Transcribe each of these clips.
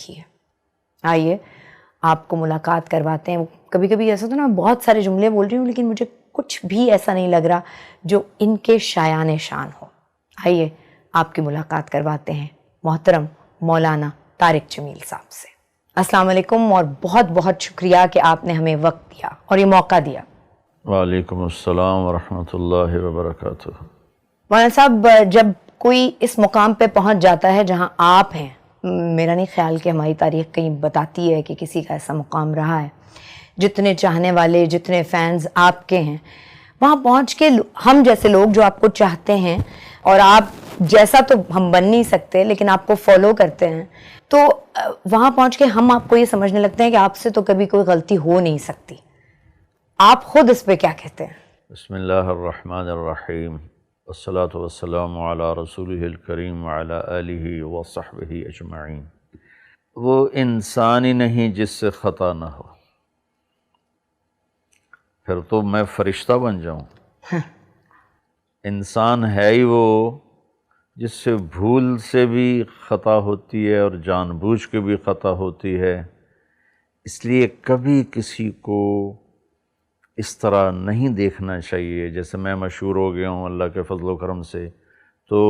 سیکھی ہے۔ آئیے آپ کو ملاقات کرواتے ہیں۔ کبھی کبھی ایسا تو نا بہت سارے جملے بول رہی ہوں لیکن مجھے کچھ بھی ایسا نہیں لگ رہا جو ان کے شایان شان ہو۔ آئیے آپ کی ملاقات کرواتے ہیں محترم مولانا طارق جمیل صاحب سے۔ السلام علیکم اور بہت بہت شکریہ کہ آپ نے ہمیں وقت دیا اور یہ موقع دیا۔ وعلیکم السلام ورحمۃ اللہ وبرکاتہ۔ مولانا صاحب، جب کوئی اس مقام پہ پہنچ جاتا ہے جہاں آپ ہیں، میرا نہیں خیال کہ ہماری تاریخ کہیں بتاتی ہے کہ کسی کا ایسا مقام رہا ہے، جتنے چاہنے والے، جتنے فینز آپ کے ہیں، وہاں پہنچ کے ہم جیسے لوگ جو آپ کو چاہتے ہیں اور آپ جیسا تو ہم بن نہیں سکتے لیکن آپ کو فالو کرتے ہیں، تو وہاں پہنچ کے ہم آپ کو یہ سمجھنے لگتے ہیں کہ آپ سے تو کبھی کوئی غلطی ہو نہیں سکتی۔ آپ خود اس پہ کیا کہتے ہیں؟ بسم اللہ الرحمن الرحیم، والصلاة والسلام علی رسولہ الکریم وعلی آلہ وصحبہ اجمعین۔ وہ انسان ہی نہیں جس سے خطا نہ ہو، پھر تو میں فرشتہ بن جاؤں۔ انسان ہے ہی وہ جس سے بھول سے بھی خطا ہوتی ہے اور جان بوجھ کے بھی خطا ہوتی ہے، اس لیے کبھی کسی کو اس طرح نہیں دیکھنا چاہیے۔ جیسے میں مشہور ہو گیا ہوں اللہ کے فضل و کرم سے، تو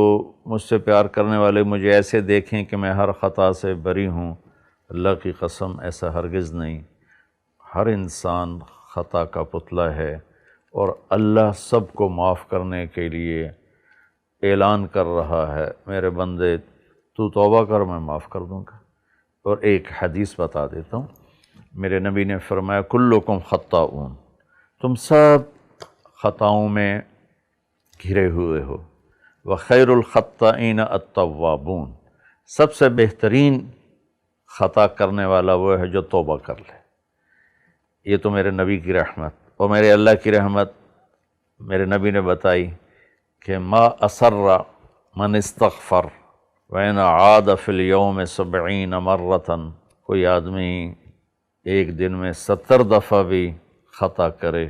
مجھ سے پیار کرنے والے مجھے ایسے دیکھیں کہ میں ہر خطا سے بری ہوں۔ اللہ کی قسم ایسا ہرگز نہیں۔ ہر انسان خطا کا پتلا ہے اور اللہ سب کو معاف کرنے کے لیے اعلان کر رہا ہے، میرے بندے تو توبہ کر میں معاف کر دوں گا۔ اور ایک حدیث بتا دیتا ہوں، میرے نبی نے فرمایا کلکم خطاؤن، تم سب خطاؤں میں گھرے ہوئے ہو، وخیر الخطائین التوابون، سب سے بہترین خطا کرنے والا وہ ہے جو توبہ کر لے۔ یہ تو میرے نبی کی رحمت اور میرے اللہ کی رحمت میرے نبی نے بتائی کہ ما اسر من استغفر وین عاد فی الیوم 70 مرۃ، کوئی آدمی ایک دن میں 70 دفعہ بھی خطا کرے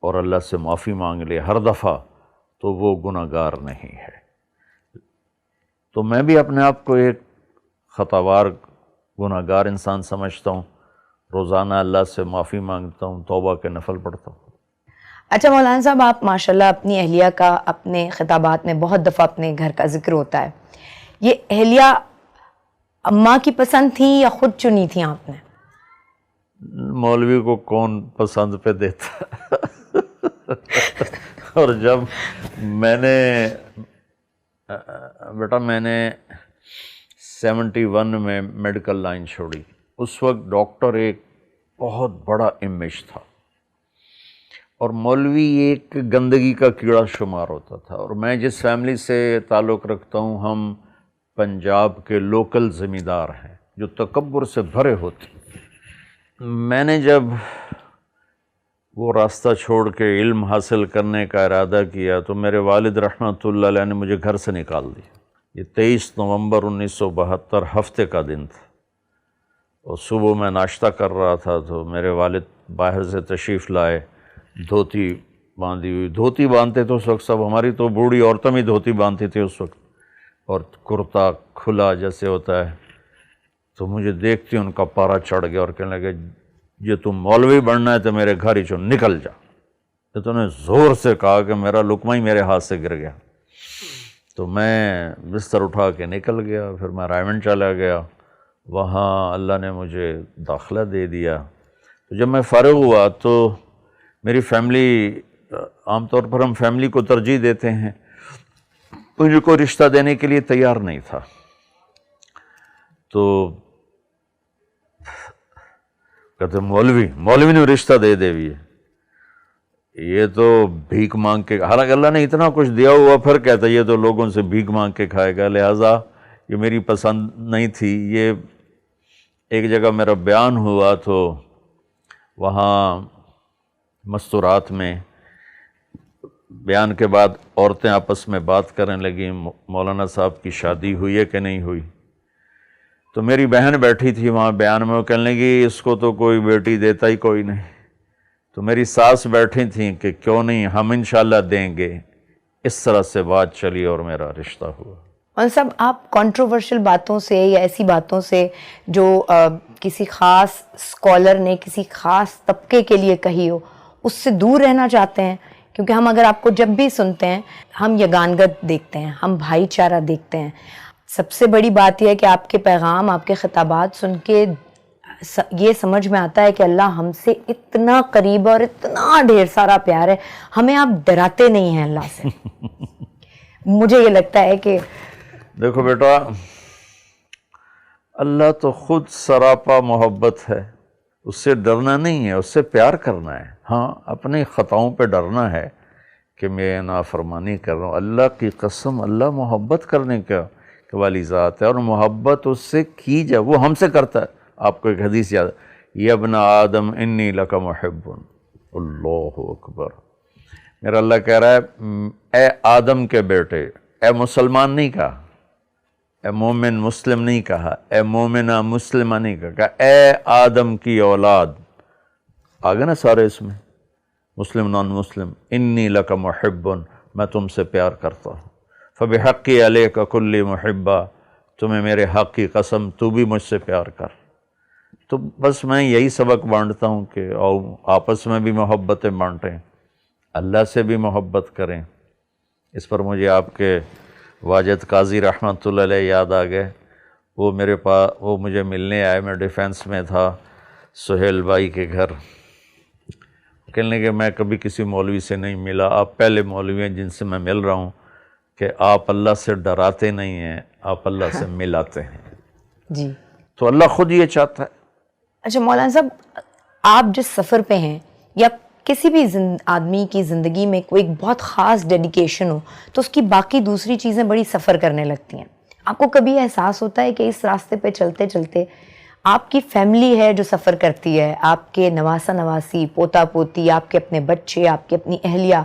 اور اللہ سے معافی مانگ لے ہر دفعہ، تو وہ گناہگار نہیں ہے۔ تو میں بھی اپنے آپ کو ایک خطاوار گناہگار انسان سمجھتا ہوں، روزانہ اللہ سے معافی مانگتا ہوں، توبہ کے نفل پڑھتا ہوں۔ اچھا مولانا صاحب، آپ ماشاءاللہ اپنی اہلیہ کا اپنے خطابات میں بہت دفعہ اپنے گھر کا ذکر ہوتا ہے، یہ اہلیہ اماں کی پسند تھیں یا خود چنی تھیں آپ نے؟ مولوی کو کون پسند پہ دیتا اور جب میں نے بیٹا میں نے 71 میں میڈیکل لائن چھوڑی، اس وقت ڈاکٹر ایک بہت بڑا امیج تھا اور مولوی ایک گندگی کا کیڑا شمار ہوتا تھا۔ اور میں جس فیملی سے تعلق رکھتا ہوں، ہم پنجاب کے لوکل زمیندار ہیں جو تکبر سے بھرے ہوتے۔ میں نے جب وہ راستہ چھوڑ کے علم حاصل کرنے کا ارادہ کیا تو میرے والد رحمۃ اللہ علیہ نے مجھے گھر سے نکال دیا۔ یہ 23 نومبر 1972 ہفتے کا دن تھا، اور صبح میں ناشتہ کر رہا تھا تو میرے والد باہر سے تشریف لائے، دھوتی باندھی ہوئی، دھوتی باندھتے تو اس وقت سب، ہماری تو بوڑھی عورتیں بھی دھوتی باندھتی تھی اس وقت، اور کرتا کھلا جیسے ہوتا ہے۔ تو مجھے دیکھتی ان کا پارا چڑھ گیا اور کہنے لگے یہ تم مولوی بننا ہے تو میرے گھر ہی چو نکل جا۔ تو انہوں نے زور سے کہا کہ میرا لقمہ ہی میرے ہاتھ سے گر گیا۔ تو میں بستر اٹھا کے نکل گیا، پھر میں رائمنڈ چلا گیا، وہاں اللہ نے مجھے داخلہ دے دیا۔ تو جب میں فارغ ہوا تو میری فیملی، عام طور پر ہم فیملی کو ترجیح دیتے ہیں، مجھے کوئی رشتہ دینے کے لیے تیار نہیں تھا۔ تو کہتے مولوی نے رشتہ دے بھی ہے، یہ تو بھیک مانگ کے، حالانکہ اللہ نے اتنا کچھ دیا ہوا، پھر کہتا ہے یہ تو لوگوں سے بھیک مانگ کے کھائے گا، لہٰذا یہ میری پسند نہیں تھی۔ یہ ایک جگہ میرا بیان ہوا تو وہاں مستورات میں بیان کے بعد عورتیں آپس میں بات کرنے لگیں مولانا صاحب کی شادی ہوئی ہے کہ نہیں ہوئی۔ تو میری بہن بیٹھی تھی وہاں بیان میں، وہ کہنے لگی اس کو تو کوئی بیٹی دیتا ہی کوئی نہیں۔ تو میری ساس بیٹھی تھیں کہ کیوں نہیں، ہم انشاءاللہ دیں گے۔ اس طرح سے بات چلی اور میرا رشتہ ہوا۔ اور سب آپ کنٹروورشل باتوں سے یا ایسی باتوں سے جو کسی خاص اسکالر نے کسی خاص طبقے کے لیے کہی ہو اس سے دور رہنا چاہتے ہیں؟ کیونکہ ہم اگر آپ کو جب بھی سنتے ہیں ہم یگانگت دیکھتے ہیں، ہم بھائی چارہ دیکھتے ہیں. سب سے بڑی بات یہ ہے کہ آپ کے پیغام، آپ کے خطابات سن کے یہ سمجھ میں آتا ہے کہ اللہ ہم سے اتنا قریب اور اتنا ڈھیر سارا پیار ہے، ہمیں آپ ڈراتے نہیں ہیں اللہ سے. مجھے یہ لگتا ہے کہ دیکھو بیٹا، اللہ تو خود سراپا محبت ہے، اس سے ڈرنا نہیں ہے، اس سے پیار کرنا ہے. ہاں اپنی خطاؤں پہ ڈرنا ہے کہ میں نافرمانی کر رہا ہوں. اللہ کی قسم، اللہ محبت کرنے کا والی ذات ہے، اور محبت اس سے کی جائے وہ ہم سے کرتا ہے. آپ کو ایک حدیث یاد ہے، یا ابن آدم انی لک محب. اللہ اکبر. میرا اللہ کہہ رہا ہے اے آدم کے بیٹے، اے مسلمان نہیں کہا، اے مومن مسلم نہیں کہا، اے مومنہ مسلمہ نہیں کہا، اے آدم کی اولاد. آگے نا سارے اس میں، مسلم نان مسلم. انی لک محب، میں تم سے پیار کرتا ہوں. فبحقی علیک کلی محبہ، تمہیں میرے حق کی قسم تو بھی مجھ سے پیار کر. تو بس میں یہی سبق بانٹتا ہوں کہ آپس میں بھی محبتیں بانٹیں، اللہ سے بھی محبت کریں. اس پر مجھے آپ کے واجد قاضی رحمۃ اللہ علیہ یاد آ گئے. وہ میرے پاس، وہ مجھے ملنے آئے، میں ڈیفینس میں تھا سہیل بھائی کے گھر. کہنے کہ میں کبھی کسی مولوی سے نہیں ملا، آپ پہلے مولوی ہیں جن سے میں مل رہا ہوں کہ آپ اللہ سے ڈراتے نہیں ہیں، آپ اللہ سے ملاتے ہیں. جی تو اللہ خود یہ چاہتا ہے. اچھا مولانا صاحب، آپ جس سفر پہ ہیں یا کسی بھی آدمی کی زندگی میں کوئی ایک بہت خاص ڈیڈیکیشن ہو تو اس کی باقی دوسری چیزیں بڑی سفر کرنے لگتی ہیں. آپ کو کبھی احساس ہوتا ہے کہ اس راستے پہ چلتے چلتے آپ کی فیملی ہے جو سفر کرتی ہے، آپ کے نواسا نواسی، پوتا پوتی، آپ کے اپنے بچے، آپ کی اپنی اہلیہ،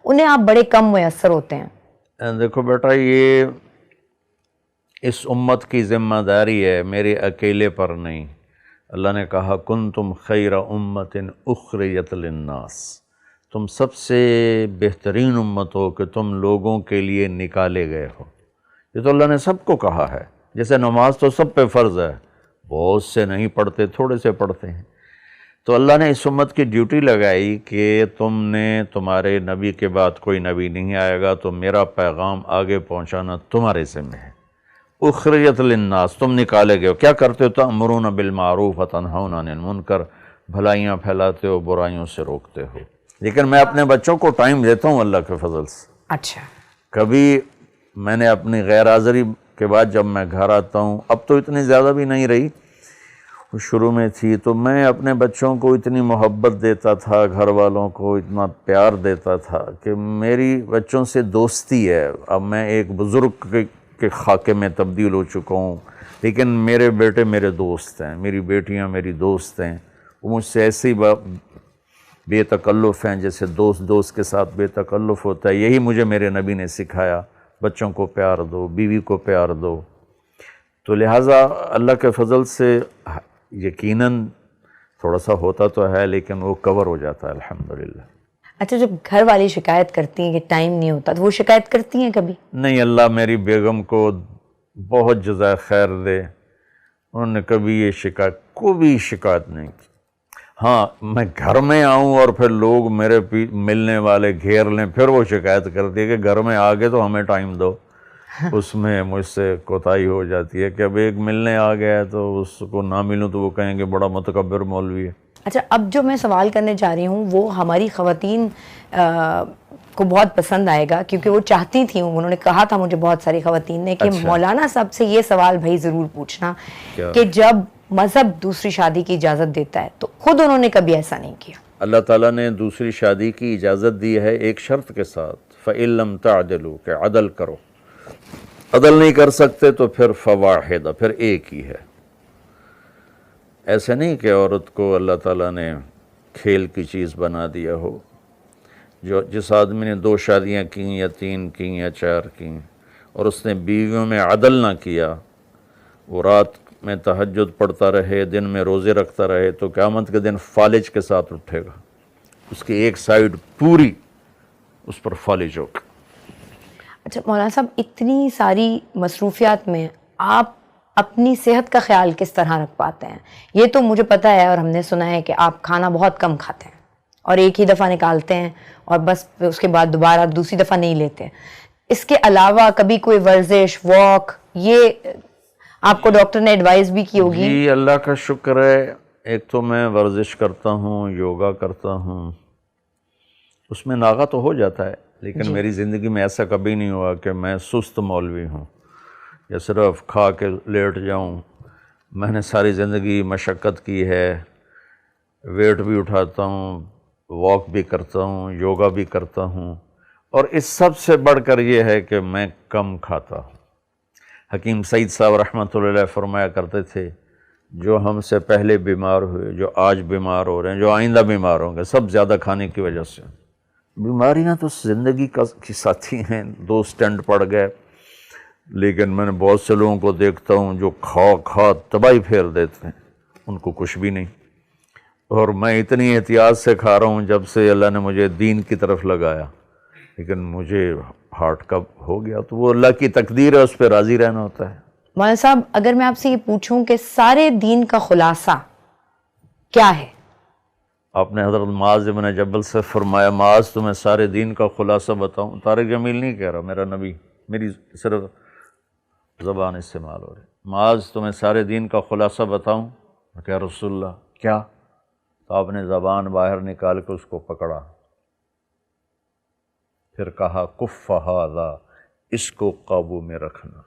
انہیں آپ بڑے کم میسر ہوتے ہیں؟ دیکھو بیٹا، یہ اس امت کی ذمہ داری ہے، میرے اکیلے پر نہیں. اللہ نے کہا کنتم خیر امت اخرجت للناس، تم سب سے بہترین امت ہو کہ تم لوگوں کے لیے نکالے گئے ہو. یہ تو اللہ نے سب کو کہا ہے. جیسے نماز تو سب پہ فرض ہے، بہت سے نہیں پڑھتے، تھوڑے سے پڑھتے ہیں. تو اللہ نے اس امت کی ڈیوٹی لگائی کہ تم نے، تمہارے نبی کے بعد کوئی نبی نہیں آئے گا، تو میرا پیغام آگے پہنچانا تمہارے ذمہ ہے. اخرجت للناس، تم نکالے گئے ہو. کیا کرتے ہو؟ تأمرون بالمعروف وتنہون عن المنکر، بھلائیاں پھیلاتے ہو، برائیوں سے روکتے ہو. لیکن میں اپنے بچوں کو ٹائم دیتا ہوں اللہ کے فضل سے. اچھا. کبھی میں نے اپنی غیر حاضری کے بعد جب میں گھر آتا ہوں، اب تو اتنی زیادہ بھی نہیں رہی، شروع میں تھی، تو میں اپنے بچوں کو اتنی محبت دیتا تھا، گھر والوں کو اتنا پیار دیتا تھا کہ میری بچوں سے دوستی ہے. اب میں ایک بزرگ کے خاکے میں تبدیل ہو چکا ہوں، لیکن میرے بیٹے میرے دوست ہیں، میری بیٹیاں میری دوست ہیں. وہ مجھ سے ایسے ہی بے تکلف ہیں جیسے دوست کے ساتھ بے تکلف ہوتا ہے. یہی مجھے میرے نبی نے سکھایا، بچوں کو پیار دو، بیوی کو پیار دو. تو لہٰذا اللہ کے فضل سے یقیناً تھوڑا سا ہوتا تو ہے، لیکن وہ کور ہو جاتا ہے الحمدللہ. اچھا، جب گھر والی شکایت کرتی ہیں کہ ٹائم نہیں ہوتا تو وہ شکایت کرتی ہیں کبھی؟ نہیں، اللہ میری بیگم کو بہت جزائے خیر دے، انہوں نے کبھی یہ کوئی شکایت نہیں کی. ہاں میں گھر میں آؤں اور پھر لوگ میرے ملنے والے گھیر لیں، پھر وہ شکایت کرتی ہے کہ گھر میں آگے تو ہمیں ٹائم دو. اس میں مجھ سے کوتاہی ہو جاتی ہے کہ اب ایک ملنے آ گیا ہے تو اس کو نہ ملوں تو وہ کہیں گے بڑا متکبر مولوی ہے. اچھا، اب جو میں سوال کرنے جا رہی ہوں وہ ہماری خواتین کو بہت پسند آئے گا، کیونکہ وہ چاہتی تھیں، انہوں نے کہا تھا مجھے بہت ساری خواتین نے کہ مولانا صاحب سے یہ سوال بھائی ضرور پوچھنا کہ جب مذہب دوسری شادی کی اجازت دیتا ہے تو خود انہوں نے کبھی ایسا نہیں کیا. اللہ تعالیٰ نے دوسری شادی کی اجازت دی ہے ایک شرط کے ساتھ، فَإِن لَمْ تَعْدِلُوا، کہ عدل کرو. عدل نہیں کر سکتے تو پھر فواحدہ، پھر ایک ہی ہے. ایسے نہیں کہ عورت کو اللہ تعالیٰ نے کھیل کی چیز بنا دیا ہو. جس آدمی نے 2 شادیاں کیں یا 3 کیں یا 4 کیں اور اس نے بیویوں میں عدل نہ کیا، وہ رات میں تہجد پڑھتا رہے، دن میں روزے رکھتا رہے، تو قیامت کے دن فالج کے ساتھ اٹھے گا. اس کی ایک سائیڈ پوری اس پر فالج ہوگا. اچھا مولانا صاحب، اتنی ساری مصروفیات میں آپ اپنی صحت کا خیال کس طرح رکھ پاتے ہیں؟ یہ تو مجھے پتہ ہے اور ہم نے سنا ہے کہ آپ کھانا بہت کم کھاتے ہیں اور ایک ہی دفعہ نکالتے ہیں اور بس اس کے بعد دوبارہ دوسری دفعہ نہیں لیتے. اس کے علاوہ کبھی کوئی ورزش، واک، یہ آپ کو ڈاکٹر نے ایڈوائز بھی کی ہوگی؟ جی اللہ کا شکر ہے. ایک تو میں ورزش کرتا ہوں، یوگا کرتا ہوں، اس میں ناغہ تو ہو جاتا ہے، لیکن میری زندگی میں ایسا کبھی نہیں ہوا کہ میں سست مولوی ہوں یا صرف کھا کے لیٹ جاؤں. میں نے ساری زندگی مشقت کی ہے، ویٹ بھی اٹھاتا ہوں، واک بھی کرتا ہوں، یوگا بھی کرتا ہوں، اور اس سب سے بڑھ کر یہ ہے کہ میں کم کھاتا ہوں. حکیم سعید صاحب رحمۃ اللہ علیہ فرمایا کرتے تھے جو ہم سے پہلے بیمار ہوئے، جو آج بیمار ہو رہے ہیں، جو آئندہ بیمار ہوں گے، سب زیادہ کھانے کی وجہ سے. بیماریاں تو زندگی کی ساتھی ہیں، 2 سٹینٹ پڑ گئے، لیکن میں نے بہت سے لوگوں کو دیکھتا ہوں جو کھا تباہی پھیر دیتے ہیں، ان کو کچھ بھی نہیں. اور میں اتنی احتیاط سے کھا رہا ہوں جب سے اللہ نے مجھے دین کی طرف لگایا، لیکن مجھے ہارٹ کا ہو گیا تو وہ اللہ کی تقدیر ہے، اس پہ راضی رہنا ہوتا ہے. مولانا صاحب اگر میں آپ سے یہ پوچھوں کہ سارے دین کا خلاصہ کیا ہے؟ آپ نے حضرت معاذ بن جبل سے فرمایا، معاذ تمہیں سارے دین کا خلاصہ بتاؤں؟ طارق جمیل نہیں کہہ رہا، میرا نبی، میری صرف زبان استعمال ہو رہی. معاذ تمہیں سارے دین کا خلاصہ بتاؤں؟ میں کہا رسول اللہ کیا؟ تو آپ نے زبان باہر نکال کے اس کو پکڑا، پھر کہا کف ھذا، اس کو قابو میں رکھنا.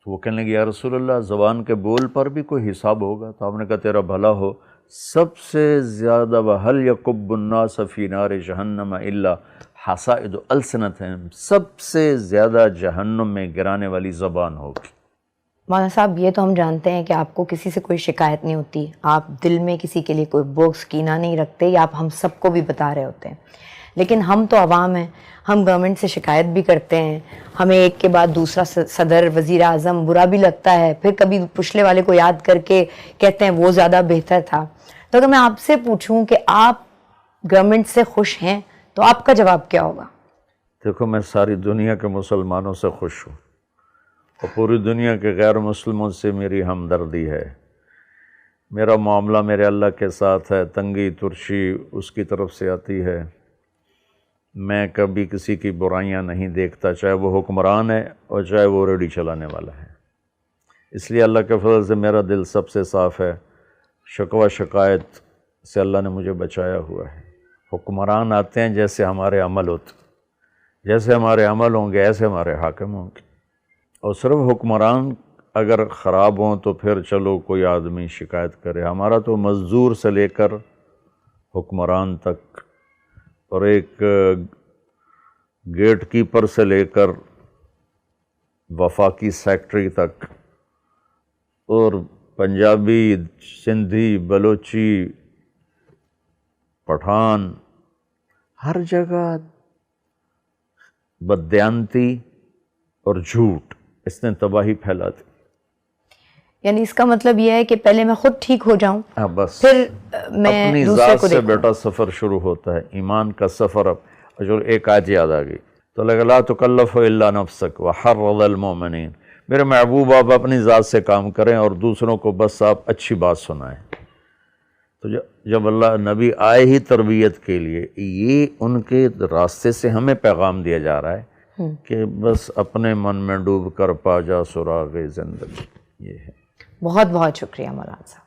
تو وہ کہنے لگے یا رسول اللہ زبان کے بول پر بھی کوئی حساب ہوگا؟ تو آپ نے کہا تیرا بھلا ہو، سب سے زیادہ وَهَلْ يَكُبُّ النَّاسَ فِي نَارِ جَهَنَّمَ إِلَّا حَصَائِدُ أَلْسِنَتِهِمْ، سب سے زیادہ جہنم میں گرانے والی زبان ہوگی. مولانا صاحب یہ تو ہم جانتے ہیں کہ آپ کو کسی سے کوئی شکایت نہیں ہوتی، آپ دل میں کسی کے لیے کوئی بغض کینہ نہیں رکھتے، یا آپ ہم سب کو بھی بتا رہے ہوتے ہیں، لیکن ہم تو عوام ہیں، ہم گورنمنٹ سے شکایت بھی کرتے ہیں، ہمیں ایک کے بعد دوسرا صدر، وزیر اعظم برا بھی لگتا ہے، پھر کبھی پچھلے والے کو یاد کر کے کہتے ہیں وہ زیادہ بہتر تھا. تو اگر میں آپ سے پوچھوں کہ آپ گورنمنٹ سے خوش ہیں تو آپ کا جواب کیا ہوگا؟ دیکھو میں ساری دنیا کے مسلمانوں سے خوش ہوں، اور پوری دنیا کے غیر مسلموں سے میری ہمدردی ہے. میرا معاملہ میرے اللہ کے ساتھ ہے، تنگی ترشی اس کی طرف سے آتی ہے. میں کبھی کسی کی برائیاں نہیں دیکھتا، چاہے وہ حکمران ہے اور چاہے وہ ریڈی چلانے والا ہے. اس لیے اللہ کے فضل سے میرا دل سب سے صاف ہے. شکوہ شکایت سے اللہ نے مجھے بچایا ہوا ہے. حکمران آتے ہیں جیسے ہمارے عمل ہوتے، جیسے ہمارے عمل ہوں گے ایسے ہمارے حاکم ہوں گے. اور صرف حکمران اگر خراب ہوں تو پھر چلو کوئی آدمی شکایت کرے. ہمارا تو مزدور سے لے کر حکمران تک، اور ایک گیٹ کیپر سے لے کر وفاقی سیکٹری تک، اور پنجابی، سندھی، بلوچی، پٹھان، ہر جگہ بددیانتی اور جھوٹ، اس نے تباہی پھیلا دی. یعنی اس کا مطلب یہ ہے کہ پہلے میں خود ٹھیک ہو جاؤں، بس پھر میں اپنی دوسرے ذات کو سے دیکھوں. بیٹا سفر شروع ہوتا ہے، ایمان کا سفر. اب جو ایک آیت یاد آ گئی تو لگا لا تکلف الا نفسک وحرض المؤمنین. میرے محبوب آپ اپنی ذات سے کام کریں اور دوسروں کو بس آپ اچھی بات سنائیں. تو جب اللہ نبی آئے ہی تربیت کے لیے، یہ ان کے راستے سے ہمیں پیغام دیا جا رہا ہے کہ بس اپنے من میں ڈوب کر پا جا سراغ زندگی. یہ ہے. بہت بہت شکریہ مولانا صاحب.